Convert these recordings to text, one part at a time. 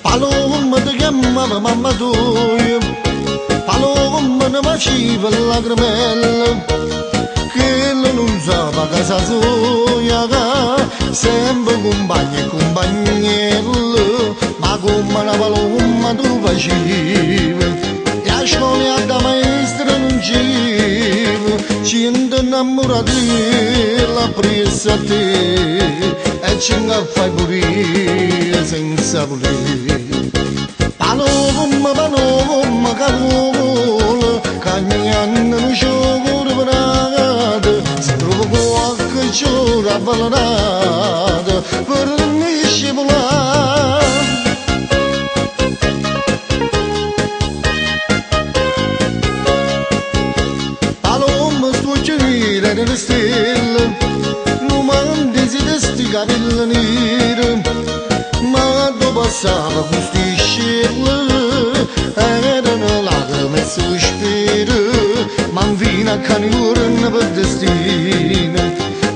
Paloma de gamma mamma doia, paloma na maciva la gramella, che non usava casa sua, sempre compagna e compagnello, ma come una paloma tu facevi, e a scuola da maestra non c'era, ci innamorati la presa a te, e ci fai pure senza volere. Paloma, paloma, carola, cagnano non sciogoro brada, si trova qualche giorno avvalorata per mi scivolare. Paloma, sto girare nelle stelle, non mandi di sti capelli neri, ma dopo passava questi scelli erano lacrime e sospiri, ma fino a canure per destino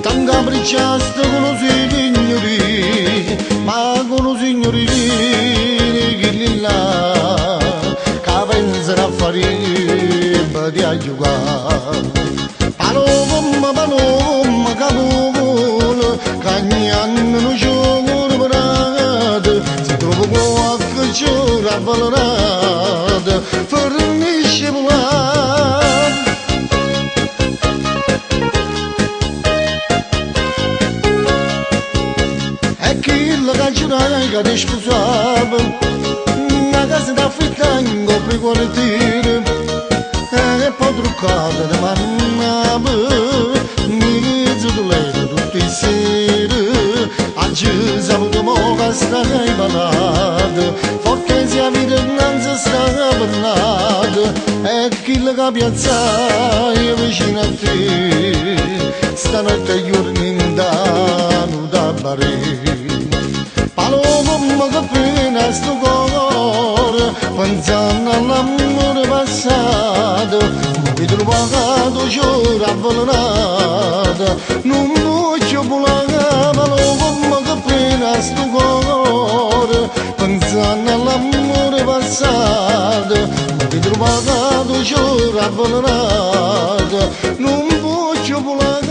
tan capricciato con i signori, ma con i signori che lì là che pensano a fare di aiutare. Paloma, paloma, capola, cagnano non sciogoro brada, si trova qualche giorno avvalorata per mi scivolare. E chi la cancionaia che ti scusava, una casa d'affitto in copri quartiere, e poi truccata da mannava, mezzo di letto tutte le sere, oggi sabato moca stai ballata, forché si avvide innanzi sta parlata, e chi la piazzaia vicino a te, stanotte giorni in danno da barere. Paloma che appena sto cuore, pensando all'amore passato, mi trovato giorno avvalorata, non voglio volare. Paloma che appena sto cuore, pensando all'amore passato, mi trovato giorno avvalorata, non voglio volare.